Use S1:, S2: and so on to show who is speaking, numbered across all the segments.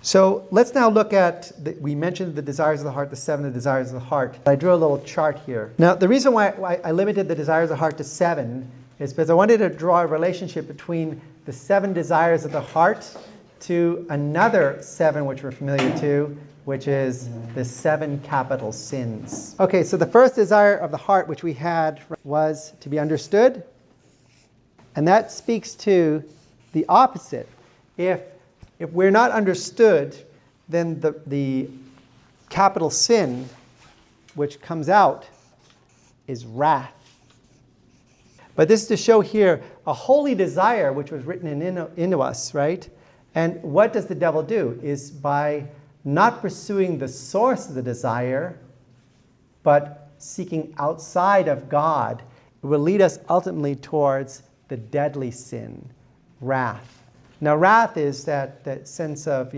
S1: So let's now look at, we mentioned the desires of the heart, the 7 desires of the heart. I drew a little chart here. Now, the reason why I limited the desires of the heart to 7 is because I wanted to draw a relationship between the 7 desires of the heart to another 7 which we're familiar to, which is the 7 capital sins. Okay, so the first desire of the heart which we had was to be understood. And that speaks to the opposite. If we're not understood, then the capital sin which comes out is wrath. But this is to show here a holy desire which was written into us, right? And what does the devil do? Is by not pursuing the source of the desire, but seeking outside of God, it will lead us ultimately towards the deadly sin, wrath. Now, wrath is that sense of,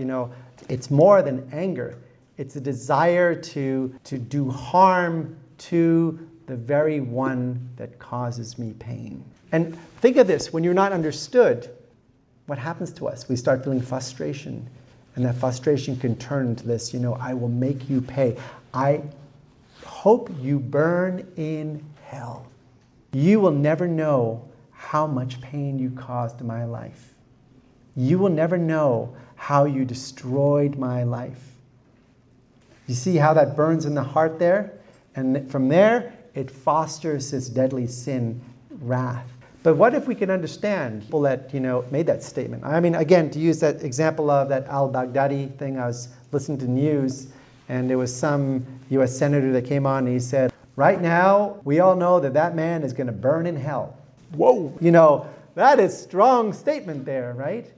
S1: it's more than anger. It's a desire to do harm to the very one that causes me pain. And think of this, when you're not understood, what happens to us? We start feeling frustration. And that frustration can turn into this, I will make you pay. I hope you burn in hell. You will never know how much pain you caused in my life. You will never know how you destroyed my life. You see how that burns in the heart there? And from there, it fosters this deadly sin, wrath. But what if we can understand people that, made that statement? I mean, again, to use that example of that al-Baghdadi thing, I was listening to news, and there was some U.S. senator that came on, and he said, right now, we all know that man is going to burn in hell. Whoa! That is a strong statement there, right?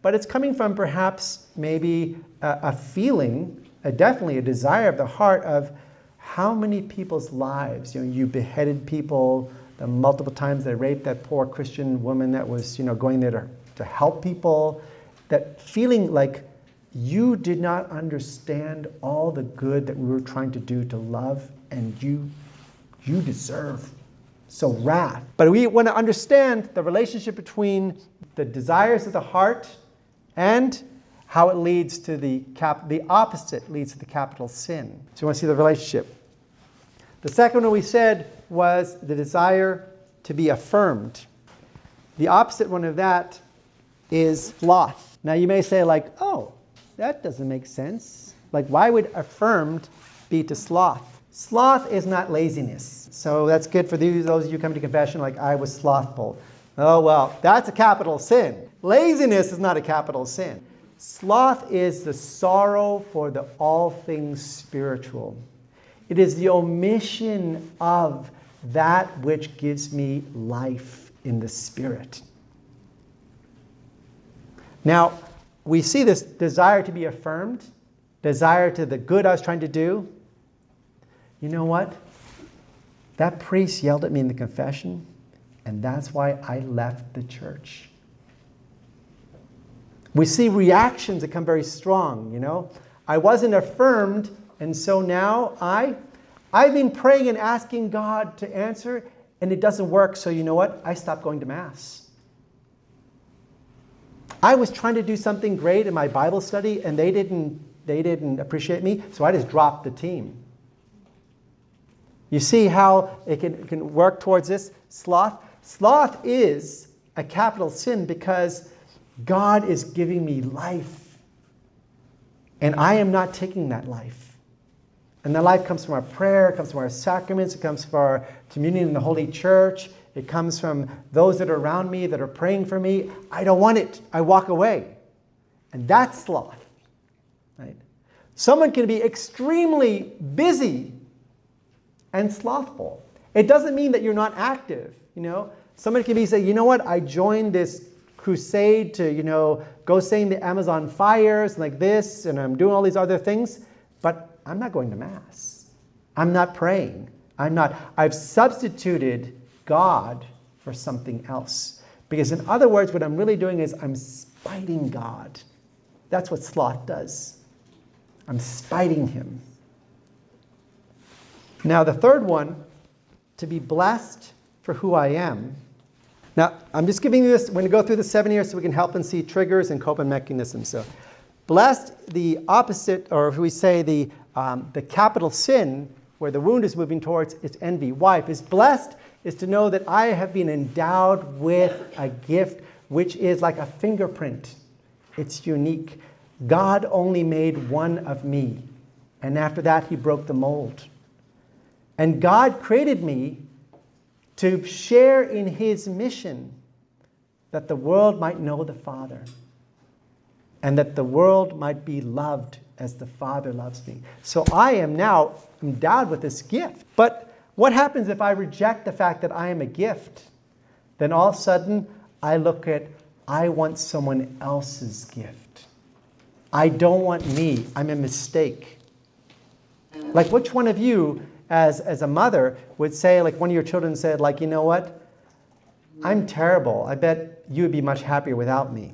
S1: But it's coming from perhaps maybe a feeling, definitely a desire of the heart of how many people's lives, you beheaded people, the multiple times they raped that poor Christian woman that was, going there to help people, that feeling like you did not understand all the good that we were trying to do to love, and you deserve. So wrath. But we want to understand the relationship between the desires of the heart and how it leads to the opposite leads to the capital sin. So you want to see the relationship. The second one we said was the desire to be affirmed. The opposite one of that is sloth. Now you may say oh, that doesn't make sense. Why would affirmed be to sloth? Sloth is not laziness. So that's good for those of you coming to confession I was slothful. Oh, well, that's a capital sin. Laziness is not a capital sin. Sloth is the sorrow for the all things spiritual. It is the omission of that which gives me life in the spirit. Now, we see this desire to be affirmed, desire to the good I was trying to do. You know what? That priest yelled at me in the confession, and that's why I left the church. We see reactions that come very strong, I wasn't affirmed, and so now I've been praying and asking God to answer, and it doesn't work, so you know what? I stopped going to Mass. I was trying to do something great in my Bible study, and they didn't appreciate me, so I just dropped the team. You see how it can work towards this? Sloth. Sloth is a capital sin because God is giving me life. And I am not taking that life. And that life comes from our prayer, it comes from our sacraments, it comes from our communion in the Holy Church, it comes from those that are around me that are praying for me. I don't want it. I walk away. And that's sloth. Right? Someone can be extremely busy and slothful. It doesn't mean that you're not active. Somebody can say, you know what, I joined this crusade to, go save the Amazon fires like this, and I'm doing all these other things, but I'm not going to Mass. I'm not praying. I've substituted God for something else. Because in other words, what I'm really doing is I'm spiting God. That's what sloth does. I'm spiting him. Now the third one, to be blessed for who I am. Now, I'm just giving you this, we're going to go through the 7 years so we can help and see triggers and coping mechanisms. So, Blessed, the opposite, or if we say the capital sin, where the wound is moving towards, is envy. Why? Because blessed is to know that I have been endowed with a gift which is like a fingerprint. It's unique. God only made one of me. And after that, he broke the mold. And God created me to share in his mission that the world might know the Father and that the world might be loved as the Father loves me. So I am now endowed with this gift. But what happens if I reject the fact that I am a gift? Then all of a sudden, I look at, I want someone else's gift. I don't want me. I'm a mistake. Like, which one of you, as a mother, would say, like one of your children said, like, you know what? I'm terrible. I bet you would be much happier without me.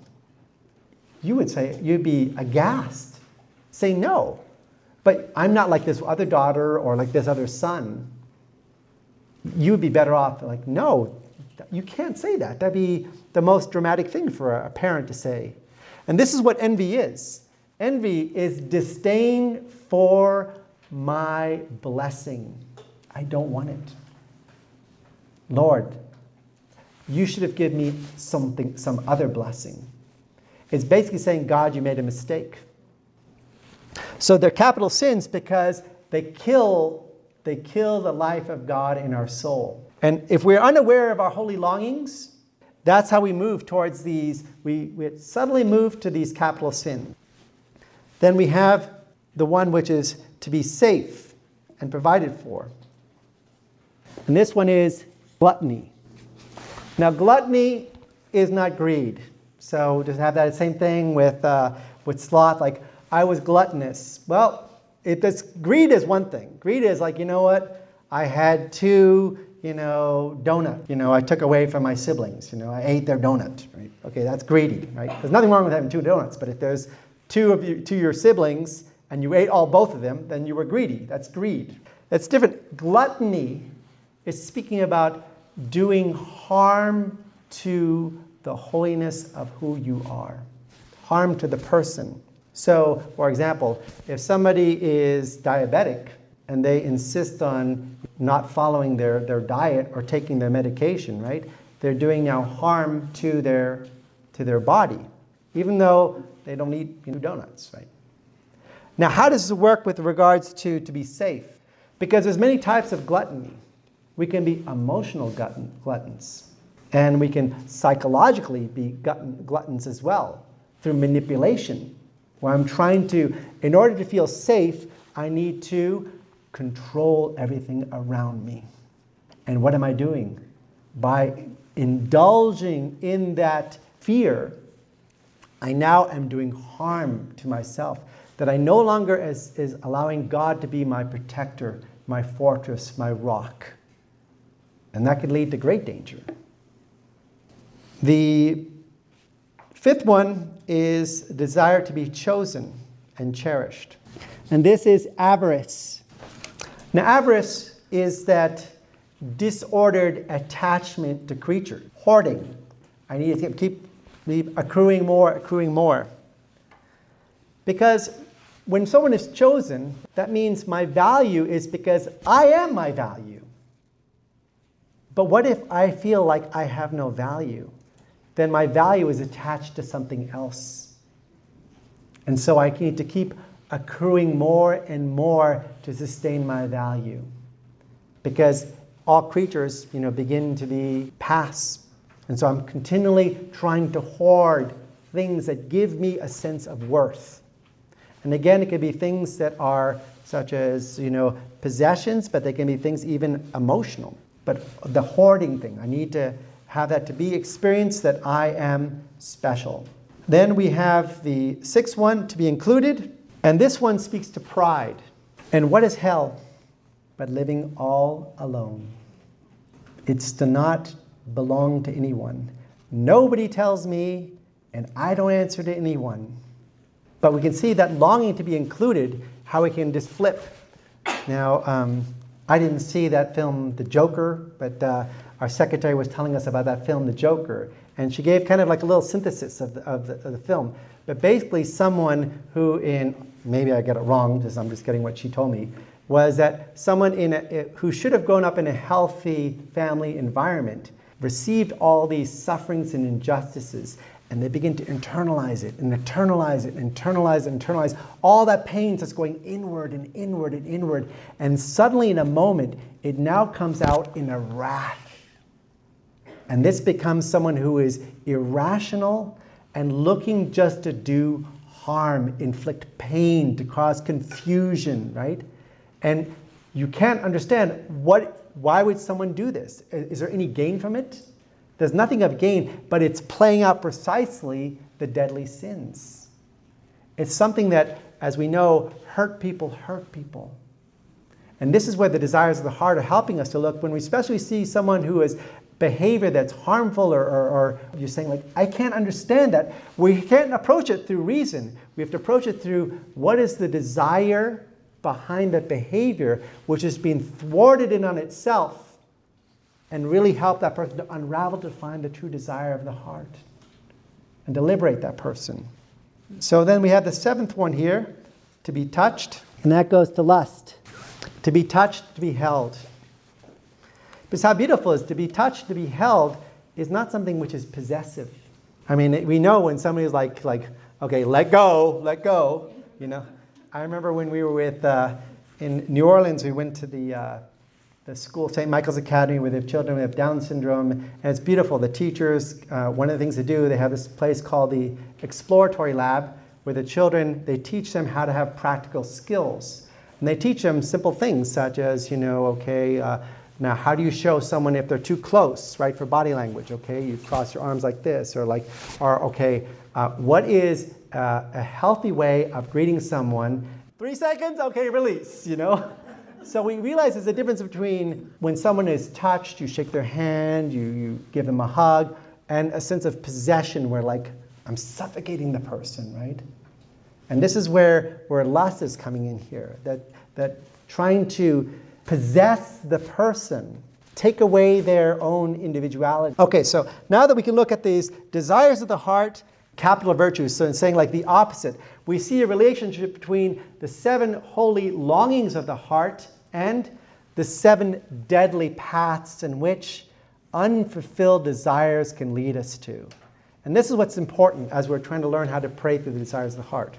S1: You would say, you'd be aghast. Say no. But I'm not like this other daughter or like this other son. You would be better off. Like, no, you can't say that. That'd be the most dramatic thing for a parent to say. And this is what envy is. Envy is disdain for my blessing. I don't want it. Lord, you should have given me some other blessing. It's basically saying, God, you made a mistake. So they're capital sins because they kill the life of God in our soul. And if we're unaware of our holy longings, that's how we move towards these. We suddenly move to these capital sins. Then we have the one which is to be safe and provided for. And this one is gluttony. Now, gluttony is not greed. So just have that same thing with sloth, like, I was gluttonous. Well, greed is one thing. Greed is like, you know what? I had 2, donut. I took away from my siblings. I ate their donut. Right? Okay, that's greedy, right? There's nothing wrong with having 2 donuts, but if there's 2 of your siblings and you ate both of them, then you were greedy. That's greed. That's different. Gluttony is speaking about doing harm to the holiness of who you are, harm to the person. So, for example, if somebody is diabetic and they insist on not following their diet or taking their medication, right? They're doing now harm to their body, even though they don't eat donuts, right? Now, how does this work with regards to be safe? Because there's many types of gluttony. We can be emotional gluttons, and we can psychologically be gluttons as well through manipulation, where I'm trying to, in order to feel safe, I need to control everything around me. And what am I doing? By indulging in that fear, I now am doing harm to myself, that I no longer is allowing God to be my protector, my fortress, my rock. And that could lead to great danger. The 5th one is desire to be chosen and cherished. And this is avarice. Now, avarice is that disordered attachment to creatures. Hoarding. I need to keep accruing more. Because when someone is chosen, that means my value is because I am my value. But what if I feel like I have no value? Then my value is attached to something else. And so I need to keep accruing more and more to sustain my value. Because all creatures, begin to pass. And so I'm continually trying to hoard things that give me a sense of worth. And again, it can be things that are such as, possessions, but they can be things even emotional. But the hoarding thing, I need to have that to be experienced that I am special. Then we have the 6th one, to be included. And this one speaks to pride. And what is hell but living all alone? It's to not belong to anyone. Nobody tells me, and I don't answer to anyone. But we can see that longing to be included, how we can just flip. Now, I didn't see that film, The Joker, but our secretary was telling us about that film, The Joker. And she gave kind of like a little synthesis of the film. But basically someone who maybe I get it wrong, because I'm just getting what she told me, was that someone who should have grown up in a healthy family environment received all these sufferings and injustices, and they begin to internalize it and internalize it and internalize it and internalize all that pain that's going inward and inward and inward. And suddenly in a moment, it now comes out in a wrath. And this becomes someone who is irrational and looking just to do harm, inflict pain, to cause confusion, right? And you can't understand why would someone do this? Is there any gain from it? There's nothing of gain, but it's playing out precisely the deadly sins. It's something that, as we know, hurt people. And this is where the desires of the heart are helping us to look when we especially see someone who has behavior that's harmful or you're saying like, I can't understand that. We can't approach it through reason. We have to approach it through what is the desire behind that behavior, which is being thwarted in on itself, and really help that person to unravel, to find the true desire of the heart and to liberate that person. So then we have the seventh one here, to be touched, and that goes to lust. To be touched, to be held. Because how beautiful is to be touched, to be held is not something which is possessive. I mean, we know when somebody's like, okay, let go, you know. I remember when we were in New Orleans, we went to the school, St. Michael's Academy, where they have children with Down syndrome, and it's beautiful. The teachers, one of the things they do, they have this place called the Exploratory Lab, where the children, they teach them how to have practical skills. And they teach them simple things such as, now how do you show someone if they're too close, right, for body language, okay? You cross your arms like this, what is a healthy way of greeting someone? 3 seconds, okay, release, So we realize there's a difference between when someone is touched, you shake their hand, you give them a hug, and a sense of possession where like, I'm suffocating the person, right? And this is where lust is coming in here, that trying to possess the person, take away their own individuality. Okay, so now that we can look at these desires of the heart, capital virtues, so it's saying like the opposite. We see a relationship between the 7 holy longings of the heart and the 7 deadly paths in which unfulfilled desires can lead us to. And this is what's important as we're trying to learn how to pray through the desires of the heart.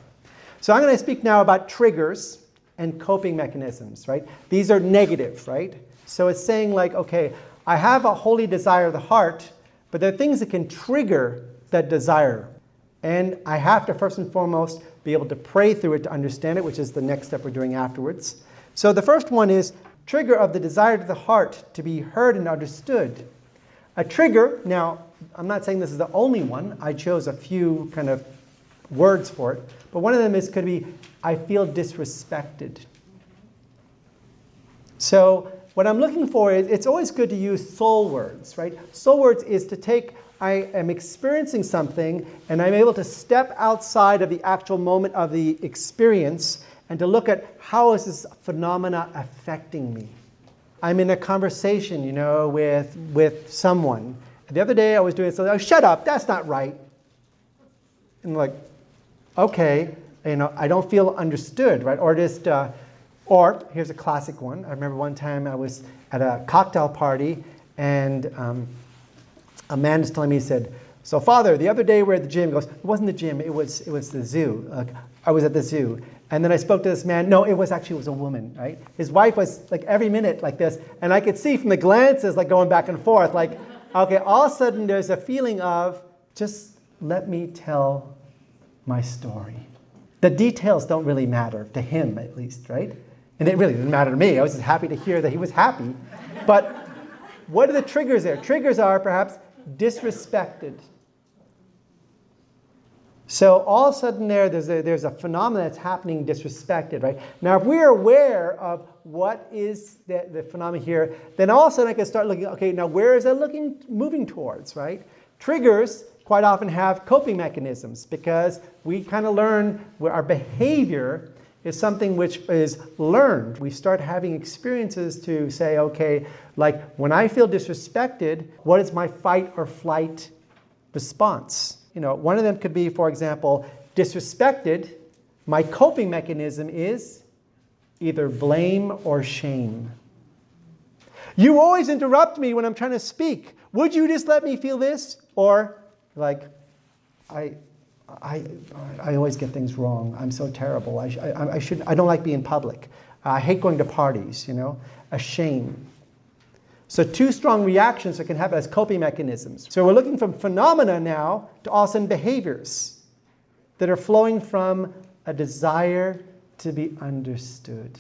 S1: So I'm going to speak now about triggers and coping mechanisms, right? These are negative, right? So it's saying like, okay, I have a holy desire of the heart, but there are things that can trigger that desire. And I have to first and foremost be able to pray through it to understand it, which is the next step we're doing afterwards. So the first one is trigger of the desire of the heart to be heard and understood. A trigger, now I'm not saying this is the only one, I chose a few kind of words for it, but one of them could be, I feel disrespected. So what I'm looking for is, it's always good to use soul words, right? Soul words is to take, I am experiencing something and I'm able to step outside of the actual moment of the experience and to look at how is this phenomena affecting me. I'm in a conversation, with someone. The other day I was doing something, shut up, that's not right. And like, okay, I don't feel understood, right? Or here's a classic one. I remember one time I was at a cocktail party and a man was telling me, he said, so Father, the other day we're at the gym. He goes, it wasn't the gym, it was the zoo. I was at the zoo. And then I spoke to this man. No, it was a woman, right? His wife was like every minute like this. And I could see from the glances like going back and forth, like, okay, all of a sudden there's a feeling of, just let me tell my story. The details don't really matter, to him at least, right? And it really didn't matter to me. I was just happy to hear that he was happy. But what are the triggers there? Triggers are perhaps disrespected. So all of a sudden there's a phenomenon that's happening disrespected, right? Now if we're aware of what is the phenomenon here, then all of a sudden I can start looking, okay, now where is that moving towards, right? Triggers quite often have coping mechanisms because we kind of learn where our behavior is something which is learned. We start having experiences to say, okay, like when I feel disrespected, what is my fight or flight response. One of them could be, for example, disrespected. My coping mechanism is either blame or shame. You always interrupt me when I'm trying to speak. Would you just let me feel this? Or like, I always get things wrong. I'm so terrible. I don't like being public. I hate going to parties, a shame. So two strong reactions that can happen as coping mechanisms. So we're looking from phenomena now to all of a sudden behaviors that are flowing from a desire to be understood.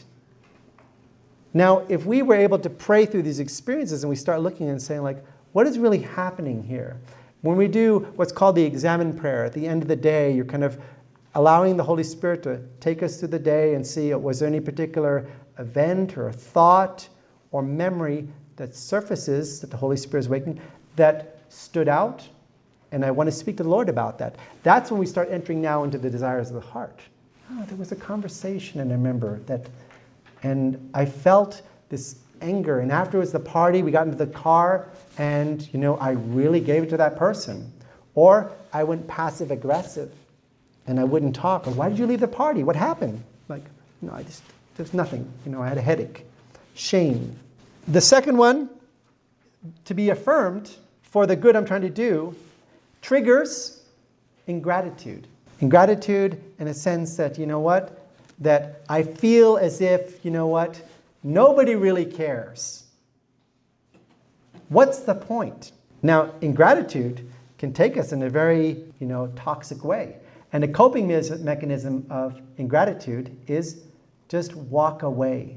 S1: Now, if we were able to pray through these experiences and we start looking and saying, like, what is really happening here? When we do what's called the examine prayer, at the end of the day, you're kind of allowing the Holy Spirit to take us through the day and see, was there any particular event or thought or memory that surfaces, that the Holy Spirit is waking, that stood out? And I want to speak to the Lord about that. That's when we start entering now into the desires of the heart. Oh, there was a conversation, and I remember that, and I felt this anger, and afterwards the party, we got into the car, and I really gave it to that person. Or I went passive aggressive and I wouldn't talk. Or why did you leave the party? What happened? Like, there's nothing. I had a headache. Shame. The second one, to be affirmed for the good I'm trying to do, triggers ingratitude. Ingratitude in a sense that, that I feel as if, nobody really cares. What's the point? Now, ingratitude can take us in a very, toxic way. And a coping mechanism of ingratitude is just walk away.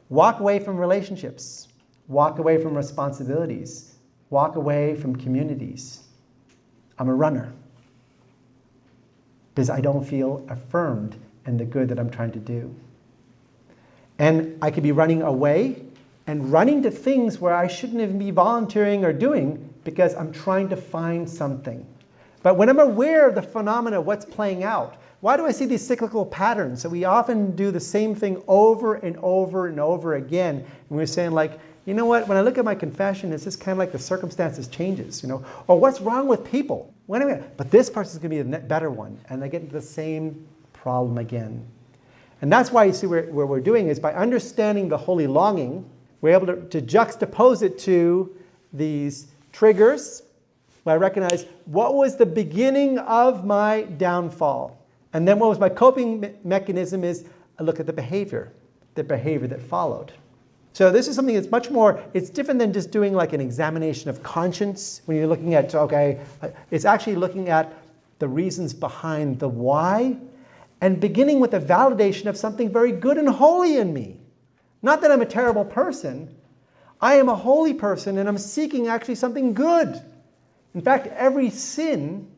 S1: Walk away from relationships. Walk away from responsibilities. Walk away from communities. I'm a runner because I don't feel affirmed in the good that I'm trying to do. And I could be running away and running to things where I shouldn't even be volunteering or doing because I'm trying to find something. But when I'm aware of the phenomena, what's playing out, why do I see these cyclical patterns? So we often do the same thing over and over and over again. And we're saying like, when I look at my confession, it's just kind of like the circumstances changes, Or what's wrong with people? Wait a minute, but this person's going to be a better one. And they get into the same problem again. And that's why you see what we're doing is by understanding the holy longing, we're able to juxtapose it to these triggers, where I recognize what was the beginning of my downfall. And then what was my coping mechanism is I look at the behavior that followed. So this is something that's much more, it's different than just doing like an examination of conscience when you're looking at, it's actually looking at the reasons behind the why and beginning with the validation of something very good and holy in me. Not that I'm a terrible person. I am a holy person and I'm seeking actually something good. In fact, every sin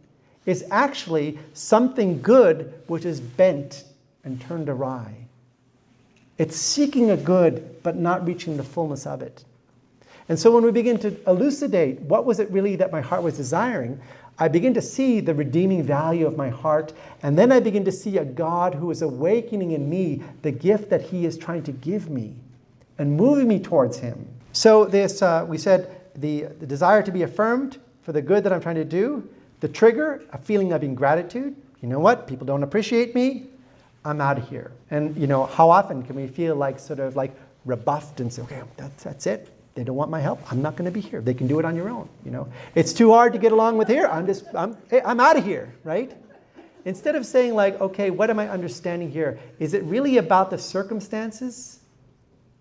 S1: is actually something good which is bent and turned awry. It's seeking a good, but not reaching the fullness of it. And so when we begin to elucidate what was it really that my heart was desiring, I begin to see the redeeming value of my heart, and then I begin to see a God who is awakening in me the gift that he is trying to give me and moving me towards him. So this, we said the desire to be affirmed for the good that I'm trying to do, the trigger, a feeling of ingratitude. You know what? People don't appreciate me. I'm out of here. And how often can we feel like sort of like rebuffed and say, okay, that's it. They don't want my help. I'm not going to be here. They can do it on your own. It's too hard to get along with here. I'm out of here, right? Instead of saying like, okay, what am I understanding here? Is it really about the circumstances?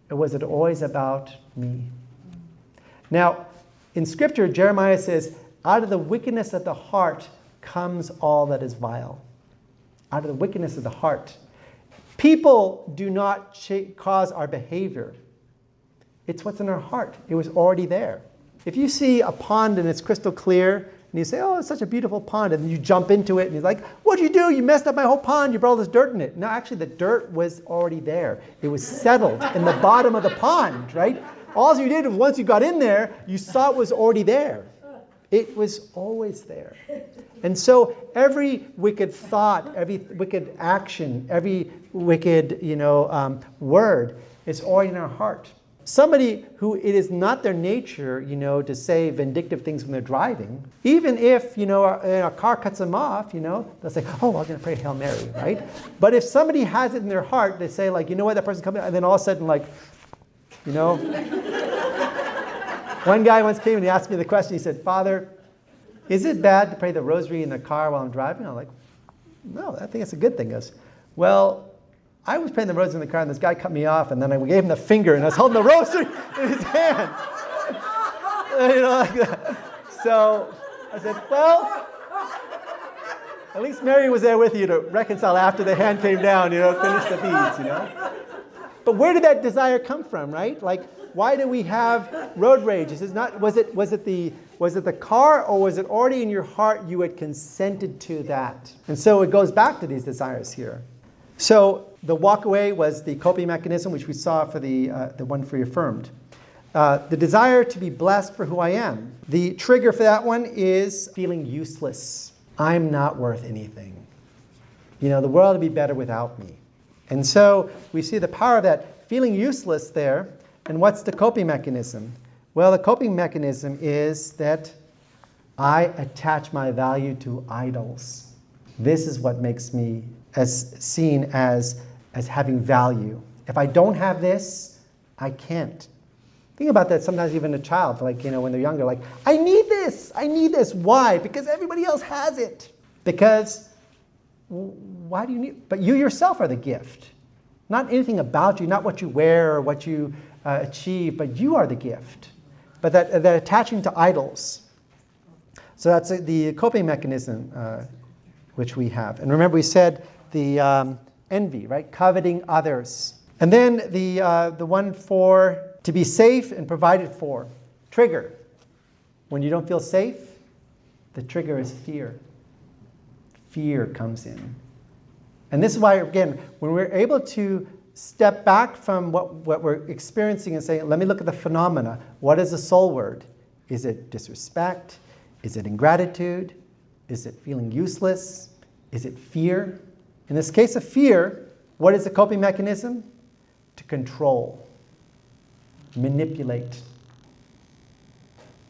S1: Or was it always about me? Now, in Scripture, Jeremiah says, out of the wickedness of the heart comes all that is vile. Out of the wickedness of the heart. People do not cause our behavior. It's what's in our heart. It was already there. If you see a pond and it's crystal clear, and you say, oh, it's such a beautiful pond, and then you jump into it, and you're like, what'd you do? You messed up my whole pond. You brought all this dirt in it. No, actually, the dirt was already there. It was settled in the bottom of the pond, right? All you did was once you got in there, you saw it was already there. It was always there. And so every wicked thought, every wicked action, every wicked word is already in our heart. somebody who it is not their nature, to say vindictive things when they're driving, even if, a car cuts them off, they'll say, oh, I'm going to pray Hail Mary, right? But if somebody has it in their heart, they say, like, you know what, that person's coming, and then all of a sudden, like, one guy once came and he asked me the question, he said, Father, is it bad to pray the rosary in the car while I'm driving? I'm like, no, I think it's a good thing. He goes, well, I was praying the rosary in the car, and this guy cut me off, and then I gave him the finger, and I was holding the rosary in his hand. Like that. So I said, well, at least Mary was there with you to reconcile after the hand came down, finish the beads, But where did that desire come from, right? Like, why do we have road rage? This is not. Was it the car, or was it already in your heart you had consented to that? And so it goes back to these desires here. So the walk away was the coping mechanism, which we saw for the one for affirmed. The desire to be blessed for who I am. The trigger for that one is feeling useless. I'm not worth anything. The world would be better without me. And so we see the power of that feeling useless there. And what's the coping mechanism? Well, the coping mechanism is that I attach my value to idols. This is what makes me seen as having value. If I don't have this, I can't. Think about that sometimes even a child, like, when they're younger, like, I need this. Why? Because everybody else has it. Because why do you need? But you yourself are the gift. Not anything about you, not what you wear or what you achieve, but you are the gift. But that attaching to idols. So that's the coping mechanism which we have. And remember we said the envy, right? Coveting others. And then the one for to be safe and provided for. Trigger. When you don't feel safe, the trigger is fear. Fear comes in. And this is why, again, when we're able to step back from what we're experiencing and say, let me look at the phenomena. What is the soul word? Is it disrespect? Is it ingratitude? Is it feeling useless? Is it fear? In this case of fear, what is the coping mechanism? To control, manipulate.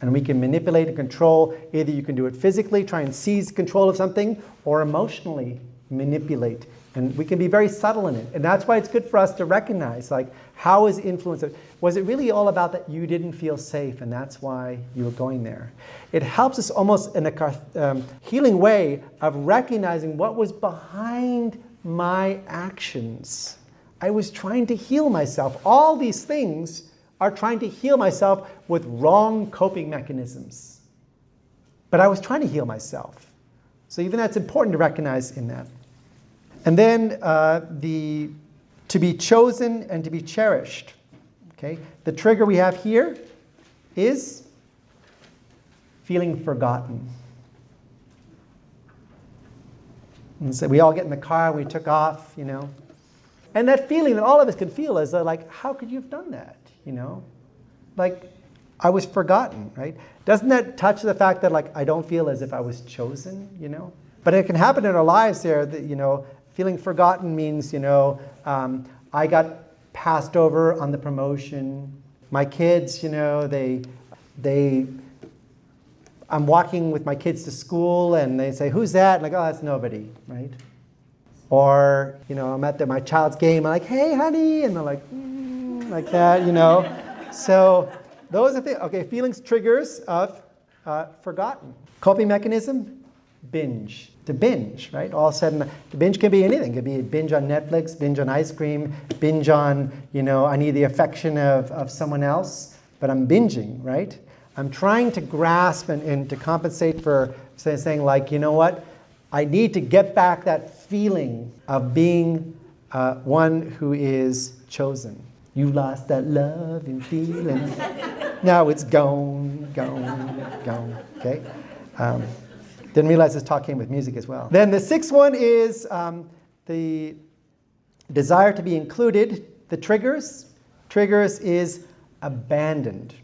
S1: And we can manipulate and control. Either you can do it physically, try and seize control of something, or emotionally manipulate. And we can be very subtle in it. And that's why it's good for us to recognize, like, how is influence? Was it really all about that you didn't feel safe and that's why you were going there? It helps us almost in a healing way of recognizing what was behind my actions. I was trying to heal myself. All these things are trying to heal myself with wrong coping mechanisms. But I was trying to heal myself. So even that's important to recognize in that. And then the to be chosen and to be cherished. Okay? The trigger we have here is feeling forgotten. And so we all get in the car, we took off, And that feeling that all of us can feel is like, how could you have done that? Like, I was forgotten, right? Doesn't that touch the fact that, like, I don't feel as if I was chosen, But it can happen in our lives there that, feeling forgotten means, I got passed over on the promotion. My kids, I'm walking with my kids to school and they say, who's that? And like, oh, that's nobody, right? Or, I'm at my child's game, I'm like, hey, honey, and they're like, like that, So those are things. Okay, feelings, triggers of forgotten. Coping mechanism, binge. To binge, right? All of a sudden, the binge can be anything. It could be a binge on Netflix, binge on ice cream, binge on, I need the affection of someone else, but I'm binging, right? I'm trying to grasp and to compensate for saying, like, you know what? I need to get back that feeling of being one who is chosen. You lost that love and feeling. Now it's gone, okay? Didn't realize this talk came with music as well. Then the sixth one is the desire to be included. The triggers. Triggers is abandoned.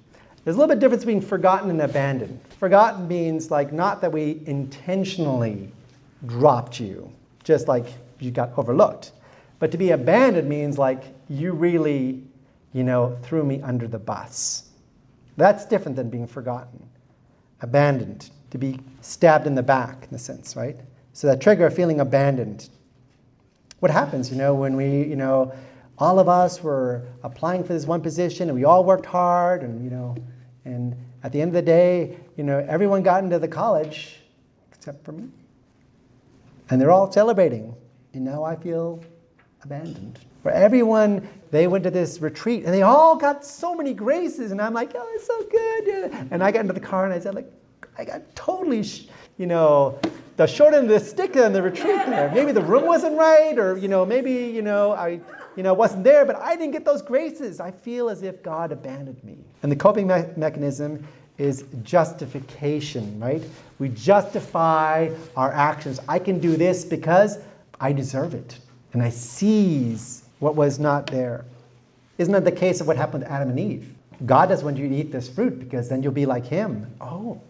S1: There's a little bit difference between forgotten and abandoned. Forgotten means, like, not that we intentionally dropped you, just like you got overlooked. But to be abandoned means, like, you really threw me under the bus. That's different than being forgotten, abandoned, to be stabbed in the back, in a sense, right? So that trigger of feeling abandoned. What happens, when we, all of us were applying for this one position and we all worked hard and at the end of the day, everyone got into the college except for me. And they're all celebrating. And now I feel abandoned. Where everyone, they went to this retreat and they all got so many graces. And I'm like, oh, it's so good. And I got into the car and I said, I got totally, the short end of the stick in the retreat there. Maybe the room wasn't right, or, maybe, I wasn't there, but I didn't get those graces. I feel as if God abandoned me. And the coping mechanism is justification, right? We justify our actions. I can do this because I deserve it. And I seize what was not there. Isn't that the case of what happened to Adam and Eve? God doesn't want you to eat this fruit because then you'll be like him. Oh,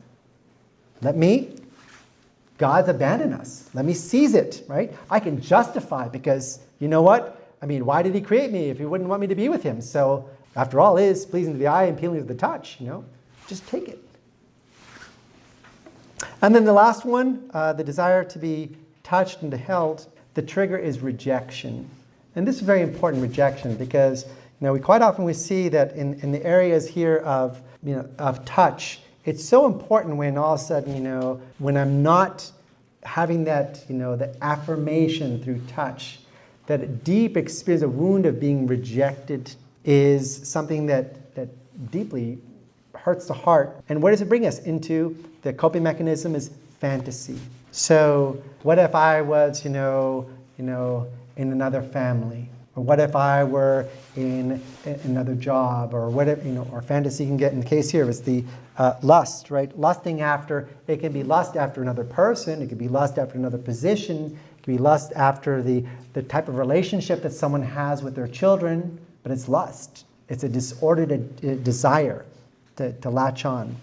S1: God's abandoned us. Let me seize it, right? I can justify because, you know what? Why did he create me if he wouldn't want me to be with him? So, after all, it is pleasing to the eye and appealing to the touch, Just take it. And then the last one, the desire to be touched and held, the trigger is rejection. And this is very important, rejection, because, we quite often see that in the areas here of touch, it's so important when all of a sudden, when I'm not having that, the affirmation through touch, that deep experience, a wound of being rejected is something that deeply hurts the heart. And where does it bring us? Into the coping mechanism is fantasy. So what if I was, in another family? Or what if I were in another job? Or what if, or fantasy can get, in the case here, is the lust, right? Lusting after, it can be lust after another person, it could be lust after another position, it could be lust after the type of relationship that someone has with their children, but it's lust. It's a disordered desire to latch on.